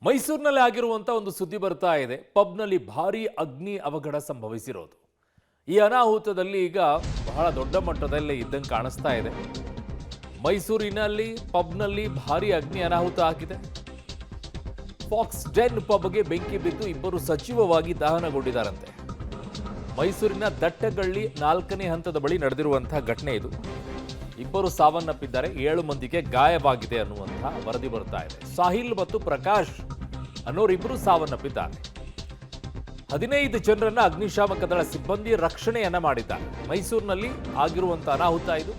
ಮೈಸೂರಿನಲ್ಲಿ ಆಗಿರುವಂಥ ಒಂದು ಸುದ್ದಿ ಬರ್ತಾ ಇದೆ. ಪಬ್ನಲ್ಲಿ ಭಾರೀ ಅಗ್ನಿ ಅವಘಡ ಸಂಭವಿಸಿರೋದು. ಈ ಅನಾಹುತದಲ್ಲಿ ಈಗ ಬಹಳ ದೊಡ್ಡ ಮಟ್ಟದಲ್ಲಿ ಇದ್ದಂಗೆ ಕಾಣಿಸ್ತಾ ಇದೆ. ಮೈಸೂರಿನಲ್ಲಿ ಪಬ್ನಲ್ಲಿ ಭಾರೀ ಅಗ್ನಿ ಅನಾಹುತ ಆಗಿದೆ. ಫಾಕ್ಸ್ ಡೆನ್ ಪಬ್ಗೆ ಬೆಂಕಿ ಬಿದ್ದು ಇಬ್ಬರು ಸಜೀವವಾಗಿ ದಹನಗೊಂಡಿದ್ದಾರಂತೆ. ಮೈಸೂರಿನ ದಟ್ಟಗಳ್ಳಿ 4ನೇ ಹಂತದ ಬಳಿ ನಡೆದಿರುವಂತಹ ಘಟನೆ ಇದು. ಇಬ್ಬರು ಸಾವನ್ನಪ್ಪಿದ್ದಾರೆ, 7 ಮಂದಿಗೆ ಗಾಯವಾಗಿದೆ ಅನ್ನುವಂತಹ ವರದಿ ಬರ್ತಾ ಇದೆ. ಸಾಹಿಲ್ ಮತ್ತು ಪ್ರಕಾಶ್ ಅನ್ನೋರಿಬ್ಬರು ಸಾವನ್ನಪ್ಪಿದ್ದಾರೆ. 15 ಜನರನ್ನ ಅಗ್ನಿಶಾಮಕ ದಳ ಸಿಬ್ಬಂದಿ ರಕ್ಷಣೆಯನ್ನ ಮಾಡಿದ್ದಾರೆ. ಮೈಸೂರಿನಲ್ಲಿ ಆಗಿರುವಂತಹ ಅನಾಹುತ ಇದು.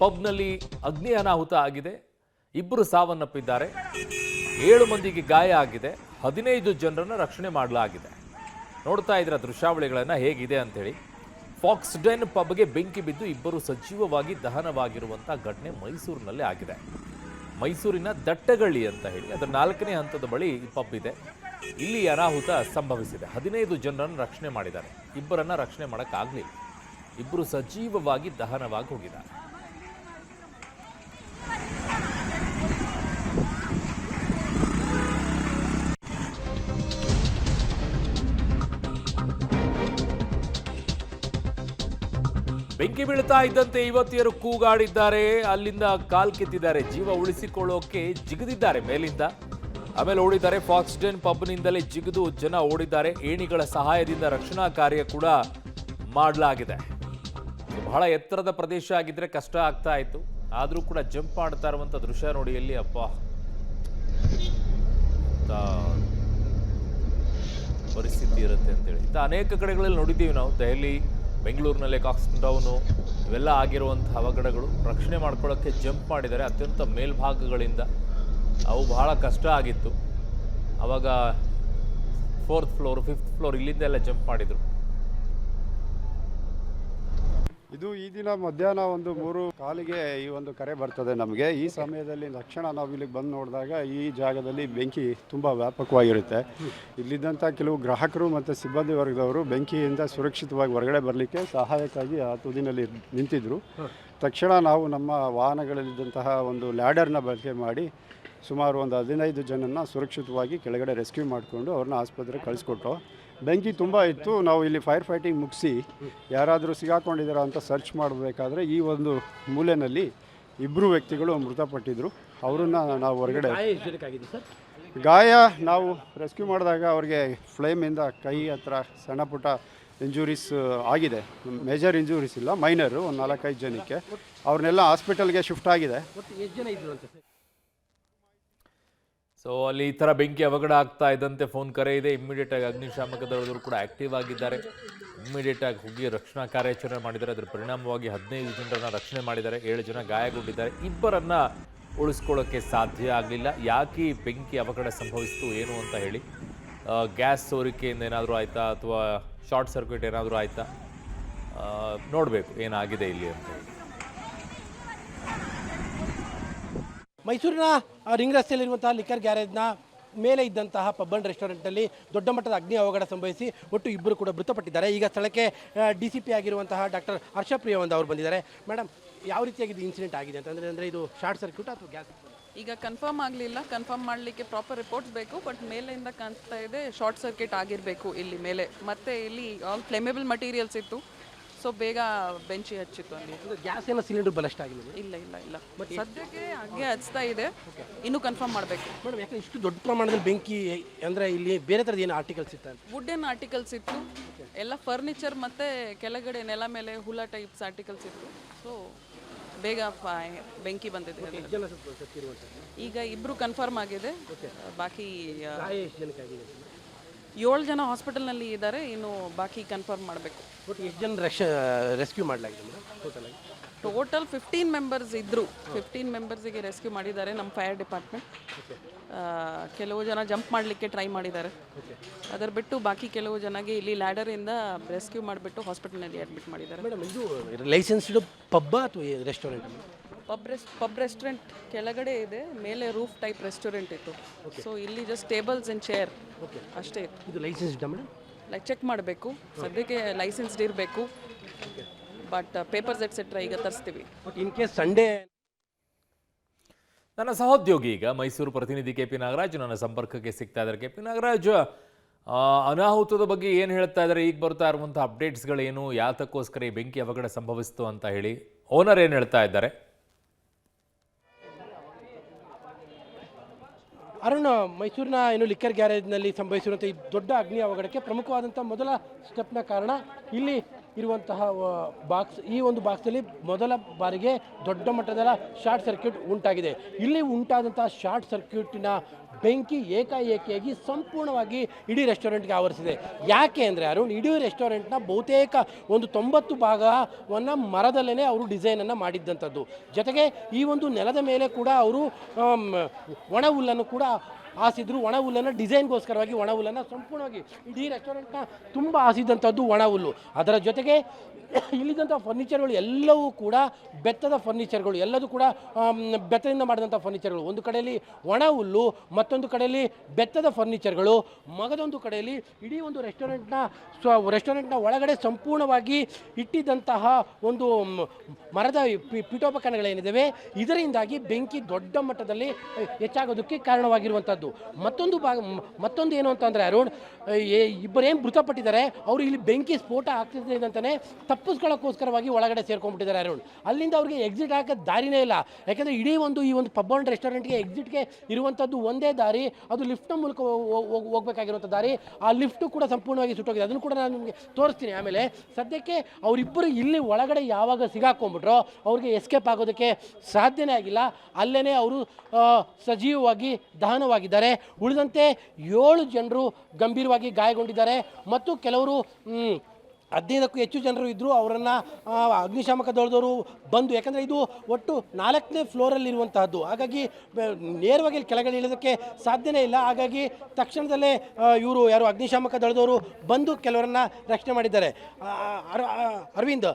ಪಬ್ನಲ್ಲಿ ಅಗ್ನಿ ಅನಾಹುತ ಆಗಿದೆ, ಇಬ್ಬರು ಸಾವನ್ನಪ್ಪಿದ್ದಾರೆ, 7 ಮಂದಿಗೆ ಗಾಯ ಆಗಿದೆ, 15 ಜನರನ್ನ ರಕ್ಷಣೆ ಮಾಡಲಾಗಿದೆ. ನೋಡ್ತಾ ಇದ್ರ ದೃಶ್ಯಾವಳಿಗಳನ್ನ ಹೇಗಿದೆ ಅಂತೇಳಿ. ಫಾಕ್ಸ್ ಡೆನ್ ಪಬ್ಗೆ ಬೆಂಕಿ ಬಿದ್ದು ಇಬ್ಬರು ಸಜೀವವಾಗಿ ದಹನವಾಗಿರುವಂತಹ ಘಟನೆ ಮೈಸೂರಿನಲ್ಲಿ ಆಗಿದೆ. ಮೈಸೂರಿನ ದಟ್ಟಗಳ್ಳಿ ಅಂತ ಹೇಳಿ ಅದರ 4ನೇ ಹಂತದ ಬಳಿ ಈ ಪಬ್ ಇದೆ. ಇಲ್ಲಿ ಅನಾಹುತ ಸಂಭವಿಸಿದೆ. 15 ಜನರನ್ನು ರಕ್ಷಣೆ ಮಾಡಿದ್ದಾರೆ, ಇಬ್ಬರನ್ನ ರಕ್ಷಣೆ ಮಾಡೋಕ್ಕಾಗಲಿಲ್ಲ. ಇಬ್ಬರು ಸಜೀವವಾಗಿ ದಹನವಾಗಿ ಹೋಗಿದ್ದಾರೆ. ಬೆಂಕಿ ಬೀಳ್ತಾ ಇದ್ದಂತೆ ಯುವತಿಯರು ಕೂಗಾಡಿದ್ದಾರೆ, ಅಲ್ಲಿಂದ ಕಾಲ್ ಕಿತ್ತಿದ್ದಾರೆ, ಜೀವ ಉಳಿಸಿಕೊಳ್ಳೋಕೆ ಜಿಗಿದಿದ್ದಾರೆ ಮೇಲಿಂದ. ಆಮೇಲೆ ಓಡಿದ್ದಾರೆ. ಫಾಕ್ಸ್ ಡೆನ್ ಪಬ್ನಿಂದಲೇ ಜಿಗಿದು ಜನ ಓಡಿದ್ದಾರೆ. ಏಣಿಗಳ ಸಹಾಯದಿಂದ ರಕ್ಷಣಾ ಕಾರ್ಯ ಕೂಡ ಮಾಡಲಾಗಿದೆ. ಬಹಳ ಎತ್ತರದ ಪ್ರದೇಶ ಆಗಿದ್ರೆ ಕಷ್ಟ ಆಗ್ತಾ ಇತ್ತು, ಆದರೂ ಕೂಡ ಜಂಪ್ ಮಾಡ್ತಾ ಇರುವಂತ ದೃಶ್ಯ ನೋಡಿ ಎಲ್ಲಿ. ಅಪ್ಪ, ಪರಿಸ್ಥಿತಿ ಇರುತ್ತೆ ಅಂತೇಳಿ ಇಂಥ ಅನೇಕ ಕಡೆಗಳಲ್ಲಿ ನೋಡಿದ್ದೀವಿ ನಾವು. ದೆಹಲಿ, ಬೆಂಗಳೂರಿನಲ್ಲೇ ಕಾಕ್ಸ್ ಡೌನು ಇವೆಲ್ಲ ಆಗಿರುವಂಥ ಅವಘಡಗಳು. ರಕ್ಷಣೆ ಮಾಡ್ಕೊಳ್ಳೋಕ್ಕೆ ಜಂಪ್ ಮಾಡಿದ್ದಾರೆ ಅತ್ಯಂತ ಮೇಲ್ಭಾಗಗಳಿಂದ. ಅವು ಬಹಳ ಕಷ್ಟ ಆಗಿತ್ತು. ಆವಾಗ 4th ಫ್ಲೋರ್ 5th ಫ್ಲೋರ್ ಇಲ್ಲಿಂದ ಎಲ್ಲ ಜಂಪ್ ಮಾಡಿದರು. ಇದು ಈ ದಿನ ಮಧ್ಯಾಹ್ನ 3:15 ಈ ಒಂದು ಕರೆ ಬರ್ತದೆ ನಮಗೆ. ಈ ಸಮಯದಲ್ಲಿ ತಕ್ಷಣ ನಾವು ಇಲ್ಲಿಗೆ ಬಂದು ನೋಡಿದಾಗ ಈ ಜಾಗದಲ್ಲಿ ಬೆಂಕಿ ತುಂಬ ವ್ಯಾಪಕವಾಗಿರುತ್ತೆ. ಇಲ್ಲಿದ್ದಂಥ ಕೆಲವು ಗ್ರಾಹಕರು ಮತ್ತು ಸಿಬ್ಬಂದಿ ವರ್ಗದವರು ಬೆಂಕಿಯಿಂದ ಸುರಕ್ಷಿತವಾಗಿ ಹೊರಗಡೆ ಬರಲಿಕ್ಕೆ ಸಹಾಯಕ್ಕಾಗಿ ಆ ತುದಿನಲ್ಲಿ ನಿಂತಿದ್ದರು. ತಕ್ಷಣ ನಾವು ನಮ್ಮ ವಾಹನಗಳಲ್ಲಿದ್ದಂತಹ ಒಂದು ಲ್ಯಾಡರ್ನ ಬಳಕೆ ಮಾಡಿ ಸುಮಾರು 15 ಜನನ್ನ ಸುರಕ್ಷಿತವಾಗಿ ಕೆಳಗಡೆ ರೆಸ್ಕ್ಯೂ ಮಾಡಿಕೊಂಡು ಅವ್ರನ್ನ ಆಸ್ಪತ್ರೆಗೆ ಕಳಿಸ್ಕೊಟ್ಟು. ಬೆಂಕಿ ತುಂಬ ಇತ್ತು. ನಾವು ಇಲ್ಲಿ ಫೈರ್ ಫೈಟಿಂಗ್ ಮುಗಿಸಿ ಯಾರಾದರೂ ಸಿಗಾಕೊಂಡಿದ್ದಾರಾ ಅಂತ ಸರ್ಚ್ ಮಾಡಬೇಕಾದ್ರೆ ಈ ಒಂದು ಮೂಲೆಯಲ್ಲಿ 2 ವ್ಯಕ್ತಿಗಳು ಮೃತಪಟ್ಟಿದ್ದರು. ಅವರನ್ನು ನಾವು ಹೊರಗಡೆ, ಗಾಯ ನಾವು ರೆಸ್ಕ್ಯೂ ಮಾಡಿದಾಗ ಅವ್ರಿಗೆ ಫ್ಲೇಮಿಂದ ಕೈ ಹತ್ರ ಸಣ್ಣ ಪುಟ್ಟ ಇಂಜುರೀಸ್ ಆಗಿದೆ. ಮೇಜರ್ ಇಂಜುರೀಸ್ ಇಲ್ಲ, ಮೈನರು. ಒಂದು 4-5 ಜನಕ್ಕೆ ಅವ್ರನ್ನೆಲ್ಲ ಹಾಸ್ಪಿಟಲ್ಗೆ ಶಿಫ್ಟ್ ಆಗಿದೆ. ಸೊ ಅಲ್ಲಿ ಈ ಥರ ಬೆಂಕಿ ಅವಘಡ ಆಗ್ತಾ ಇದ್ದಂತೆ ಫೋನ್ ಕರೆ ಇದೆ. ಇಮ್ಮಿಡಿಯೇಟ್ ಆಗಿ ಅಗ್ನಿಶಾಮಕ ದಳದವರು ಕೂಡ ಆಕ್ಟಿವ್ ಆಗಿದ್ದಾರೆ. ಇಮ್ಮಿಡಿಯೇಟ್ ಆಗಿ ಹೋಗಿ ರಕ್ಷಣಾ ಕಾರ್ಯಾಚರಣೆ ಮಾಡಿದ್ದಾರೆ. ಅದರ ಪರಿಣಾಮವಾಗಿ 15 ಜನರನ್ನ ರಕ್ಷಣೆ ಮಾಡಿದ್ದಾರೆ, 7 ಜನ ಗಾಯಗೊಂಡಿದ್ದಾರೆ. ಇಬ್ಬರನ್ನ ಉಳಿಸ್ಕೊಳ್ಳೋಕ್ಕೆ ಸಾಧ್ಯ ಆಗಲಿಲ್ಲ. ಯಾಕೆ ಬೆಂಕಿ ಅವಘಡ ಸಂಭವಿಸಿತು ಏನು ಅಂತ ಹೇಳಿ. ಗ್ಯಾಸ್ ಸೋರಿಕೆಯಿಂದ ಏನಾದರೂ ಆಯಿತಾ ಅಥವಾ ಶಾರ್ಟ್ ಸರ್ಕ್ಯೂಟ್ ಏನಾದರೂ ಆಯಿತಾ ನೋಡಬೇಕು ಏನಾಗಿದೆ ಇಲ್ಲಿ ಅಂತ ಹೇಳಿ. ಮೈಸೂರಿನ ರಿಂಗ್ ರಸ್ತೆಯಲ್ಲಿರುವಂತಹ ಲಿಕ್ಕರ್ ಗ್ಯಾರೇಜ್ನ ಮೇಲೆ ಇದ್ದಂತಹ ಪಬ್ ಅಂಡ್ ರೆಸ್ಟೋರೆಂಟಲ್ಲಿ ದೊಡ್ಡ ಮಟ್ಟದ ಅಗ್ನಿ ಅವಘಡ ಸಂಭವಿಸಿ ಒಟ್ಟು ಇಬ್ಬರು ಕೂಡ ಮೃತಪಟ್ಟಿದ್ದಾರೆ. ಈಗ ಸ್ಥಳಕ್ಕೆ DCP ಆಗಿರುವಂತಹ ಡಾಕ್ಟರ್ ಹರ್ಷಪ್ರಿಯ ಅವರು ಬಂದಿದ್ದಾರೆ. ಮೇಡಮ್, ಯಾವ ರೀತಿಯಾಗಿ ಇದು ಇನ್ಸಿಡೆಂಟ್ ಆಗಿದೆ ಅಂತಂದರೆ ಇದು ಶಾರ್ಟ್ ಸರ್ಕ್ಯೂಟ್ ಅಥವಾ ಗ್ಯಾಸ್? ಈಗ ಕನ್ಫರ್ಮ್ ಆಗಲಿಲ್ಲ. ಕನ್ಫರ್ಮ್ ಮಾಡಲಿಕ್ಕೆ ಪ್ರಾಪರ್ ರಿಪೋರ್ಟ್ಸ್ ಬೇಕು. ಬಟ್ ಮೇಲೆಯಿಂದ ಕಾಣ್ತಾ ಇದೆ ಶಾರ್ಟ್ ಸರ್ಕ್ಯೂಟ್ ಆಗಿರಬೇಕು ಇಲ್ಲಿ ಮೇಲೆ. ಮತ್ತು ಇಲ್ಲಿ ಆಲ್ ಫ್ಲೇಮೇಬಲ್ ಮಟೀರಿಯಲ್ಸ್ ಇತ್ತು, ಸೊ ಬೇಗ ಬೆಂಕಿ ಹಚ್ಚಿತ್ತು. ಅಲ್ಲಿ ಗ್ಯಾಸ್ ಏನೋ ಸಿಲಿಂಡರ್ ಬಲಸ್ಟ್ ಆಗಿಲ್ಲ? ಇಲ್ಲ ಇಲ್ಲ ಇಲ್ಲ, ಸದ್ಯಕ್ಕೆ ಹಾಗೆ ಹಚ್ತಾ ಇದೆ, ಇನ್ನೂ ಕನ್ಫರ್ಮ್ ಮಾಡಬೇಕು. ಮೇಡಮ್, ಯಾಕೆ ಇಷ್ಟು ದೊಡ್ಡ ಪ್ರಮಾಣದಲ್ಲಿ ಬೆಂಕಿ? ಅಂದರೆ ಇಲ್ಲಿ ಬೇರೆ ಥರದ ಏನು ಆರ್ಟಿಕಲ್ಸ್ ಇತ್ತು? ವುಡ್ಡನ್ ಆರ್ಟಿಕಲ್ಸ್ ಇತ್ತು, ಎಲ್ಲ ಫರ್ನಿಚರ್ ಮತ್ತು ಕೆಳಗಡೆ ನೆಲ ಮೇಲೆ ಹುಳ ಟೈಪ್ಸ್ ಆರ್ಟಿಕಲ್ಸ್ ಇತ್ತು. ಸೊ ಬೇಗ ಬೆಂಕಿ ಬಂದಿದೆ. ಈಗ 2 ಕನ್ಫರ್ಮ್ ಆಗಿದೆ, ಬಾಕಿ 7 ಜನ ಹಾಸ್ಪಿಟಲ್ನಲ್ಲಿ ಇದ್ದಾರೆ. ಇನ್ನು ಬಾಕಿ ಕನ್ಫರ್ಮ್ ಮಾಡಬೇಕು. ಎಷ್ಟು ಜನ ರೆಸ್ಕ್ಯೂ ಮಾಡಲಾಗಿದೆ? ಟೋಟಲ್ 15 ಮೆಂಬರ್ಸ್ ಇದ್ದರು. 15 ಮೆಂಬರ್ಸಿಗೆ ರೆಸ್ಕ್ಯೂ ಮಾಡಿದ್ದಾರೆ ನಮ್ಮ ಫೈರ್ ಡಿಪಾರ್ಟ್ಮೆಂಟ್. ಕೆಲವು ಜನ ಜಂಪ್ ಮಾಡಲಿಕ್ಕೆ ಟ್ರೈ ಮಾಡಿದ್ದಾರೆ. ಅದರ ಬಿಟ್ಟು ಬಾಕಿ ಕೆಲವು ಜನಗೆ ಇಲ್ಲಿ ಲ್ಯಾಡರಿಂದ ರೆಸ್ಕ್ಯೂ ಮಾಡಿಬಿಟ್ಟು ಹಾಸ್ಪಿಟಲ್ನಲ್ಲಿ ಅಡ್ಮಿಟ್ ಮಾಡಿದ್ದಾರೆ. ಮೇಡಮ್, ಇದು ಲೈಸೆನ್ಸ್ಡ್ ಪಬ್ಬ ಅಥವಾ ರೆಸ್ಟೋರೆಂಟ್? ಪಬ್ ರೆಸ್ಟೋರೆಂಟ್ ಕೆಳಗಡೆ ಇದೆ, ಮೇಲೆ ರೂಫ್ ಟೈಪ್ ರೆಸ್ಟೋರೆಂಟ್ ಇತ್ತು. ಸೊ ಇಲ್ಲಿ ಜಸ್ಟ್ ಟೇಬಲ್ಸ್ ಆ್ಯಂಡ್ ಚೇರ್ ಅಷ್ಟೇ ಇತ್ತು. ಇದು ಲೈಸೆನ್ಸ್ಡ್ ಮೇಡಮ್? ಲೈಕ್ ಚೆಕ್ ಮಾಡಬೇಕು, ಸದ್ಯಕ್ಕೆ ಲೈಸೆನ್ಸ್ಡ್ ಇರಬೇಕು. ಬಟ್ ಪೇಪರ್ಸ್ ಎಟ್ಸೆಟ್ರಾ ಈಗ ತರಿಸ್ತೀವಿ. ಬಟ್ ಇನ್ ಕೇಸ್ ಸಂಡೇ ನನ್ನ ಸಹೋದ್ಯೋಗಿ ಈಗ ಮೈಸೂರು ಪ್ರತಿನಿಧಿ ಕೆ ಪಿ ನಾಗರಾಜ್ ನನ್ನ ಸಂಪರ್ಕಕ್ಕೆ ಸಿಗ್ತಾ ಇದ್ದಾರೆ. ಕೆ ಪಿ ನಾಗರಾಜ್, ಅನಾಹುತದ ಬಗ್ಗೆ ಏನು ಹೇಳ್ತಾ ಇದ್ದಾರೆ? ಈಗ ಬರ್ತಾ ಇರುವಂಥ ಅಪ್ಡೇಟ್ಸ್ಗಳೇನು, ಯಾತಕ್ಕೋಸ್ಕರ ಈ ಬೆಂಕಿ ಅವಘಡ ಸಂಭವಿಸ್ತು ಅಂತ ಹೇಳಿ ಓನರ್ ಏನು ಹೇಳ್ತಾ ಇದ್ದಾರೆ? ಅರುಣ್, ಮೈಸೂರಿನ ಏನು ಲಿಕ್ಕರ್ ಗ್ಯಾರೇಜ್ನಲ್ಲಿ ಸಂಭವಿಸಿರುವಂಥ ಈ ದೊಡ್ಡ ಅಗ್ನಿ ಅವಘಡಕ್ಕೆ ಪ್ರಮುಖವಾದಂಥ ಮೊದಲ ಸ್ಟೆಪ್ನ ಕಾರಣ ಇಲ್ಲಿ ಇರುವಂತಹ ಬಾಕ್ಸ್. ಈ ಒಂದು ಬಾಕ್ಸಲ್ಲಿ ಮೊದಲ ಬಾರಿಗೆ ದೊಡ್ಡ ಮಟ್ಟದ ಶಾರ್ಟ್ ಸರ್ಕ್ಯೂಟ್ ಉಂಟಾಗಿದೆ. ಇಲ್ಲಿ ಉಂಟಾದಂತಹ ಶಾರ್ಟ್ ಸರ್ಕ್ಯೂಟಿನ ಬೆಂಕಿ ಏಕಾಏಕಿಯಾಗಿ ಸಂಪೂರ್ಣವಾಗಿ ಇಡೀ ರೆಸ್ಟೋರೆಂಟ್ಗೆ ಆವರಿಸಿದೆ. ಯಾಕೆ ಅಂದರೆ ಅರುಣ್, ಇಡೀ ರೆಸ್ಟೋರೆಂಟ್ನ ಬಹುತೇಕ ಒಂದು 90 ಭಾಗವನ್ನು ಮರದಲ್ಲೇ ಅವರು ಡಿಸೈನನ್ನು ಮಾಡಿದ್ದಂಥದ್ದು. ಜೊತೆಗೆ ಈ ಒಂದು ನೆಲದ ಮೇಲೆ ಕೂಡ ಅವರು ಒಣ ಹುಲ್ಲನ್ನು ಕೂಡ ಹಾಸಿದ್ರು. ಒಣ ಹುಲ್ಲನ್ನು ಡಿಸೈನ್ಗೋಸ್ಕರವಾಗಿ ಒಣ ಹುಲ್ಲನ್ನು ಸಂಪೂರ್ಣವಾಗಿ ಇಡೀ ರೆಸ್ಟೋರೆಂಟ್ನ ತುಂಬ ಹಾಸಿದಂಥದ್ದು ಒಣ ಹುಲ್ಲು. ಅದರ ಜೊತೆಗೆ ಇಲ್ಲಿದ್ದಂಥ ಫರ್ನಿಚರ್ಗಳು ಎಲ್ಲವೂ ಕೂಡ ಬೆತ್ತದ ಫರ್ನಿಚರ್ಗಳು, ಎಲ್ಲದೂ ಕೂಡ ಬೆತ್ತದಿಂದ ಮಾಡಿದಂಥ ಫರ್ನಿಚರ್ಗಳು. ಒಂದು ಕಡೆಯಲ್ಲಿ ಒಣ ಹುಲ್ಲು, ಮತ್ತೊಂದು ಕಡೆಯಲ್ಲಿ ಬೆತ್ತದ ಫರ್ನಿಚರ್ಗಳು, ಮಗದೊಂದು ಕಡೆಯಲ್ಲಿ ಇಡೀ ಒಂದು ರೆಸ್ಟೋರೆಂಟ್ನ ಒಳಗಡೆ ಸಂಪೂರ್ಣವಾಗಿ ಇಟ್ಟಿದ್ದಂತಹ ಒಂದು ಮರದ ಪೀಠೋಪಕರಣಗಳೇನಿದ್ದಾವೆ, ಇದರಿಂದಾಗಿ ಬೆಂಕಿ ದೊಡ್ಡ ಮಟ್ಟದಲ್ಲಿ ಹೆಚ್ಚಾಗೋದಕ್ಕೆ ಕಾರಣವಾಗಿರುವಂಥದ್ದು. ಮತ್ತೊಂದು ಏನು ಅಂತಂದರೆ ಅರುಣ್, ಇಬ್ಬರೇನು ಮೃತಪಟ್ಟಿದ್ದಾರೆ ಅವರು ಇಲ್ಲಿ ಬೆಂಕಿ ಸ್ಫೋಟ ಆಗ್ತಿದೆ ಅಂತಲೇ ತಪ್ಪಿಸ್ಕೊಳ್ಳೋಕ್ಕೋಸ್ಕರವಾಗಿ ಒಳಗಡೆ ಸೇರ್ಕೊಂಡ್ಬಿಟ್ಟಿದ್ದಾರೆ ಅರುಣ್. ಅಲ್ಲಿಂದ ಅವ್ರಿಗೆ ಎಕ್ಸಿಟ್ ಹಾಕೋದು ದಾರಿನೇ ಇಲ್ಲ. ಯಾಕೆಂದರೆ ಈ ಒಂದು ಪಬ್ ಆ್ಯಂಡ್ ರೆಸ್ಟೋರೆಂಟ್ಗೆ ಎಕ್ಸಿಟ್ಗೆ ಇರುವಂಥದ್ದು ಒಂದೇ ದಾರಿ, ಅದು ಲಿಫ್ಟ್ನ ಮೂಲಕ ಹೋಗಬೇಕಾಗಿರುವಂಥ ದಾರಿ. ಆ ಲಿಫ್ಟು ಕೂಡ ಸಂಪೂರ್ಣವಾಗಿ ಸುಟ್ಟೋಗಿದೆ. ಅದನ್ನು ಕೂಡ ನಾನು ನಿಮಗೆ ತೋರಿಸ್ತೀನಿ ಆಮೇಲೆ. ಸದ್ಯಕ್ಕೆ ಅವರಿಬ್ಬರು ಇಲ್ಲಿ ಒಳಗಡೆ ಯಾವಾಗ ಸಿಗಾಕೊಂಡ್ಬಿಟ್ರೋ ಅವ್ರಿಗೆ ಎಸ್ಕೇಪ್ ಆಗೋದಕ್ಕೆ ಸಾಧ್ಯನೇ ಆಗಿಲ್ಲ. ಅಲ್ಲೇ ಅವರು ಸಜೀವವಾಗಿ ದಹನವಾಗಿದ್ದಾರೆ. ಉಳಿದಂತೆ 7 ಜನರು ಗಂಭೀರವಾಗಿ ಗಾಯಗೊಂಡಿದ್ದಾರೆ ಮತ್ತು ಕೆಲವರು 15ಕ್ಕೂ ಹೆಚ್ಚು ಜನರು ಇದ್ದರು. ಅವರನ್ನು ಅಗ್ನಿಶಾಮಕ ದಳದವರು ಬಂದು, ಯಾಕಂದರೆ ಇದು ಒಟ್ಟು 4ನೇ ಫ್ಲೋರಲ್ಲಿರುವಂತಹದ್ದು, ಹಾಗಾಗಿ ನೇರವಾಗಿ ಕೆಳಗಡೆ ಇಳಿಯೋದಕ್ಕೆ ಸಾಧ್ಯನೇ ಇಲ್ಲ. ಹಾಗಾಗಿ ತಕ್ಷಣದಲ್ಲೇ ಇವರು ಅಗ್ನಿಶಾಮಕ ದಳದವರು ಬಂದು ಕೆಲವರನ್ನು ರಕ್ಷಣೆ ಮಾಡಿದ್ದಾರೆ. ಅರವಿಂದ್,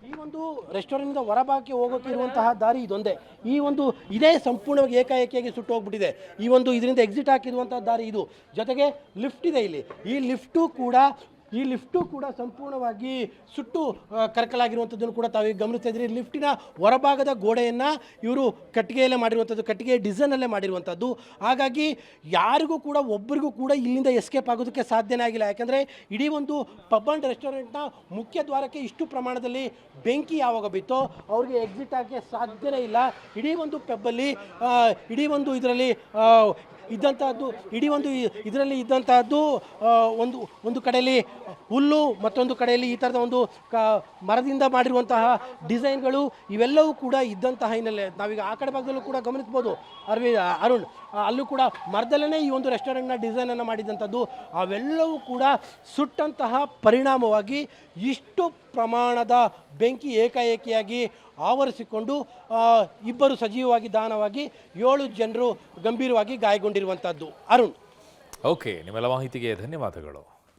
ಈ ಒಂದು ರೆಸ್ಟೋರೆಂಟ್ನಿಂದ ಹೊರಭಾಗಕ್ಕೆ ಹೋಗೋಕೆ ಇರುವಂತಹ ದಾರಿ ಇದೊಂದೇ. ಇದೇ ಸಂಪೂರ್ಣವಾಗಿ ಏಕಾಏಕಿಯಾಗಿ ಸುಟ್ಟು ಹೋಗ್ಬಿಟ್ಟಿದೆ. ಇದರಿಂದ ಎಕ್ಸಿಟ್ ಹಾಕಿರುವಂತಹ ದಾರಿ ಇದು. ಜೊತೆಗೆ ಲಿಫ್ಟ್ ಇದೆ ಇಲ್ಲಿ. ಈ ಲಿಫ್ಟು ಕೂಡ ಸಂಪೂರ್ಣವಾಗಿ ಸುಟ್ಟು ಕರಕಲಾಗಿರುವಂಥದ್ದನ್ನು ಕೂಡ ತಾವು ಗಮನಿಸ್ತಾ ಇದ್ದೀರಿ. ಲಿಫ್ಟಿನ ಹೊರಭಾಗದ ಗೋಡೆಯನ್ನು ಇವರು ಕಟ್ಟಿಗೆಯಲ್ಲೇ ಮಾಡಿರುವಂಥದ್ದು, ಕಟ್ಟಿಗೆ ಡಿಸೈನಲ್ಲೇ ಮಾಡಿರುವಂಥದ್ದು. ಹಾಗಾಗಿ ಯಾರಿಗೂ ಕೂಡ ಒಬ್ಬರಿಗೂ ಕೂಡ ಇಲ್ಲಿಂದ ಎಸ್ಕೇಪ್ ಆಗೋದಕ್ಕೆ ಸಾಧ್ಯನೇ ಆಗಿಲ್ಲ. ಯಾಕೆಂದರೆ ಇಡೀ ಒಂದು ಪಬ್ ಆ್ಯಂಡ್ ರೆಸ್ಟೋರೆಂಟ್ನ ಮುಖ್ಯ ದ್ವಾರಕ್ಕೆ ಇಷ್ಟು ಪ್ರಮಾಣದಲ್ಲಿ ಬೆಂಕಿ ಯಾವಾಗ ಬಿತ್ತೋ ಅವ್ರಿಗೆ ಎಕ್ಸಿಟ್ ಆಗೋಕ್ಕೆ ಸಾಧ್ಯನೇ ಇಲ್ಲ. ಇಡೀ ಒಂದು ಪಬ್ಬಲ್ಲಿ ಇದರಲ್ಲಿ ಇದ್ದಂತಹದ್ದು ಒಂದು ಕಡೆಯಲ್ಲಿ ಹುಲ್ಲು, ಮತ್ತೊಂದು ಕಡೆಯಲ್ಲಿ ಈ ಥರದ ಒಂದು ಮರದಿಂದ ಮಾಡಿರುವಂತಹ ಡಿಸೈನ್ಗಳು, ಇವೆಲ್ಲವೂ ಕೂಡ ಇದ್ದಂತಹ ಹಿನ್ನೆಲೆ ನಾವೀಗ ಆ ಕಡೆ ಭಾಗದಲ್ಲೂ ಕೂಡ ಗಮನಿಸ್ಬೋದು ಅರುಣ್. ಅಲ್ಲೂ ಕೂಡ ಮರದಲ್ಲೇ ಈ ಒಂದು ರೆಸ್ಟೋರೆಂಟ್ನ ಡಿಸೈನನ್ನು ಮಾಡಿದಂಥದ್ದು. ಅವೆಲ್ಲವೂ ಕೂಡ ಸುಟ್ಟಂತಹ ಪರಿಣಾಮವಾಗಿ ಇಷ್ಟು ಪ್ರಮಾಣದ ಬೆಂಕಿ ಏಕಾಏಕಿಯಾಗಿ ಆವರಿಸಿಕೊಂಡು ಇಬ್ಬರು ಸಜೀವವಾಗಿ ದಹನವಾಗಿ 7 ಜನರು ಗಂಭೀರವಾಗಿ ಗಾಯಗೊಂಡಿರುವಂಥದ್ದು. ಅರುಣ್, ಓಕೆ, ನಿಮ್ಮೆಲ್ಲ ಮಾಹಿತಿಗೆ ಧನ್ಯವಾದಗಳು.